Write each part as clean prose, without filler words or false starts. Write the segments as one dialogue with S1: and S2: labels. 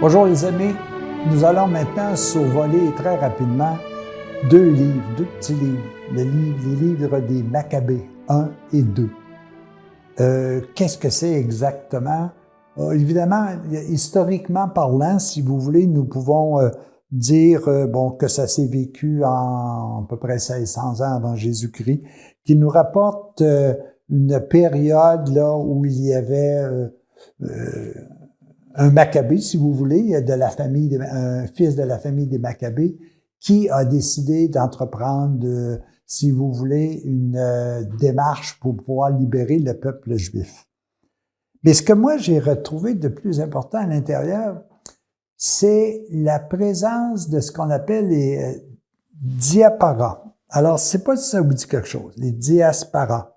S1: Bonjour les amis, nous allons maintenant survoler très rapidement deux petits livres, les livres des Maccabées 1 et 2. Qu'est-ce que c'est exactement? Évidemment, historiquement parlant, si vous voulez, nous pouvons dire que ça s'est vécu en à peu près 1600 ans avant Jésus-Christ, qui nous rapporte une période là où il y avait un Maccabée, si vous voulez, un fils de la famille des Maccabées, qui a décidé d'entreprendre, si vous voulez, une démarche pour pouvoir libérer le peuple juif. Mais ce que moi j'ai retrouvé de plus important à l'intérieur, c'est la présence de ce qu'on appelle les diasporas. Alors, je ne sais pas si ça vous dit quelque chose, les diasporas.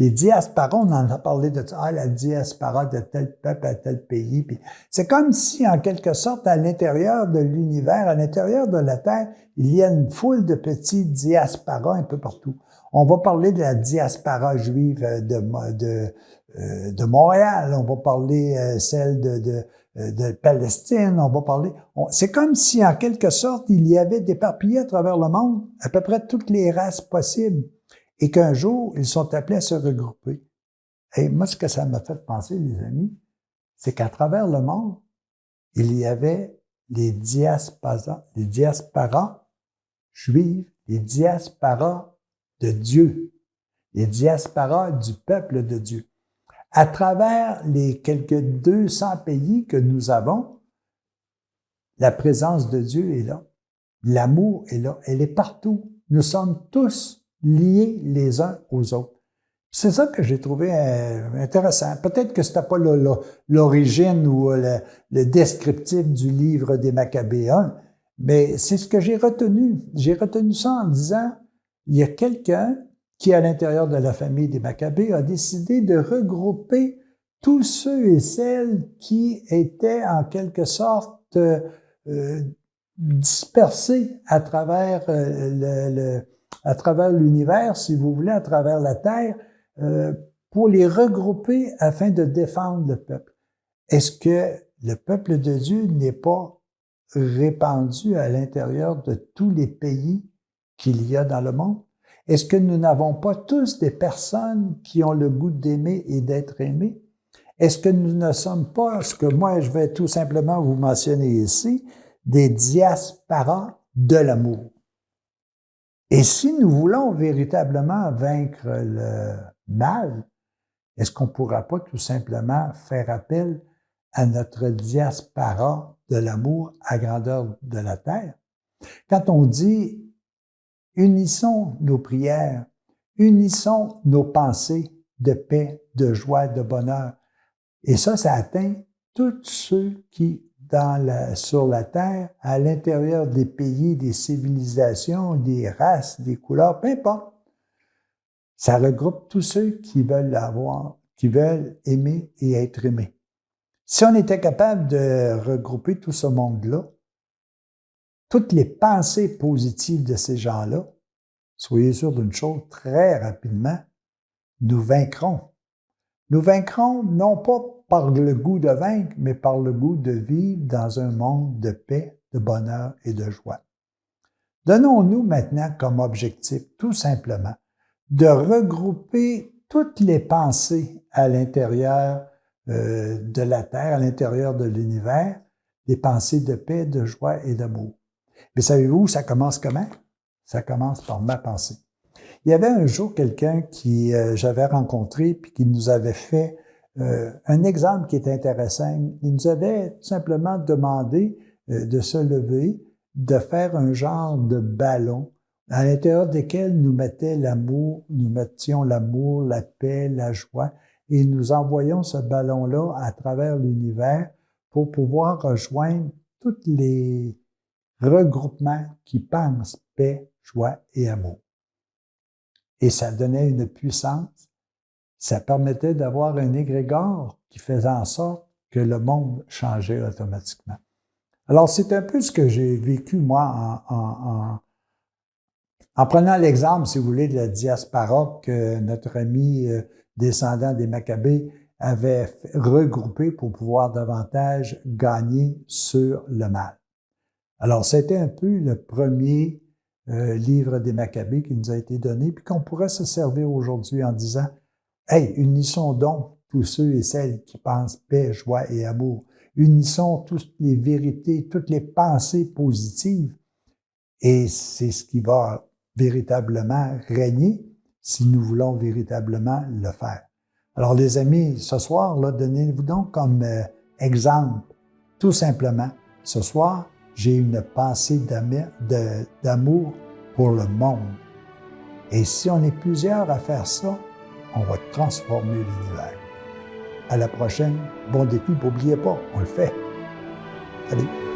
S1: Les diasporas, on en a parlé de ça, la diaspora de tel peuple à tel pays. Puis c'est comme si, en quelque sorte, à l'intérieur de l'univers, à l'intérieur de la Terre, il y a une foule de petits diasporas un peu partout. On va parler de la diaspora juive de Montréal, on va parler celle de Palestine, on va parler... C'est comme si, en quelque sorte, il y avait déparpillé à travers le monde à peu près toutes les races possibles. Et qu'un jour, ils sont appelés à se regrouper. Et moi, ce que ça m'a fait penser, les amis, c'est qu'à travers le monde, il y avait les diasporas juives, les diasporas de Dieu, les diasporas du peuple de Dieu. À travers les quelques 200 pays que nous avons, la présence de Dieu est là. L'amour est là. Elle est partout. Nous sommes tous liés les uns aux autres. C'est ça que j'ai trouvé intéressant. Peut-être que c'était pas l'origine ou le descriptif du livre des Maccabéens, mais c'est ce que j'ai retenu. J'ai retenu ça en disant, il y a quelqu'un qui, à l'intérieur de la famille des Maccabées, a décidé de regrouper tous ceux et celles qui étaient en quelque sorte dispersés à travers à travers l'univers, si vous voulez, à travers la Terre, pour les regrouper afin de défendre le peuple. Est-ce que le peuple de Dieu n'est pas répandu à l'intérieur de tous les pays qu'il y a dans le monde? Est-ce que nous n'avons pas tous des personnes qui ont le goût d'aimer et d'être aimés? Est-ce que nous ne sommes pas, ce que moi je vais tout simplement vous mentionner ici, des diasporas de l'amour? Et si nous voulons véritablement vaincre le mal, est-ce qu'on ne pourra pas tout simplement faire appel à notre diaspora de l'amour à grandeur de la terre? Quand on dit « unissons nos prières, unissons nos pensées de paix, de joie, de bonheur », et ça atteint tous ceux qui sur la Terre, à l'intérieur des pays, des civilisations, des races, des couleurs, peu importe. Ça regroupe tous ceux qui veulent qui veulent aimer et être aimés. Si on était capable de regrouper tout ce monde-là, toutes les pensées positives de ces gens-là, soyez sûrs d'une chose, très rapidement, nous vaincrons. Nous vaincrons non pas par le goût de vaincre, mais par le goût de vivre dans un monde de paix, de bonheur et de joie. Donnons-nous maintenant comme objectif, tout simplement, de regrouper toutes les pensées à l'intérieur de la Terre, à l'intérieur de l'univers, des pensées de paix, de joie et d'amour. Mais savez-vous, ça commence comment? Ça commence par ma pensée. Il y avait un jour quelqu'un qui j'avais rencontré puis qui nous avait fait un exemple qui était intéressant. Il nous avait tout simplement demandé de se lever, de faire un genre de ballon à l'intérieur desquels nous mettions l'amour, la paix, la joie, et nous envoyons ce ballon-là à travers l'univers pour pouvoir rejoindre tous les regroupements qui pensent paix, joie et amour. Et ça donnait une puissance, ça permettait d'avoir un égrégore qui faisait en sorte que le monde changeait automatiquement. Alors, c'est un peu ce que j'ai vécu, moi, en prenant l'exemple, si vous voulez, de la diaspora que notre ami descendant des Maccabées avaient regroupé pour pouvoir davantage gagner sur le mal. Alors, c'était un peu le premier livre des Maccabées qui nous a été donné, puis qu'on pourrait se servir aujourd'hui en disant « Hey, unissons donc tous ceux et celles qui pensent paix, joie et amour. Unissons toutes les vérités, toutes les pensées positives. » Et c'est ce qui va véritablement régner si nous voulons véritablement le faire. Alors, les amis, ce soir, là, donnez-vous donc comme exemple, tout simplement, ce soir, j'ai une pensée d'amour pour le monde. Et si on est plusieurs à faire ça, on va transformer l'univers. À la prochaine, bon défi, n'oubliez pas, on le fait. Salut!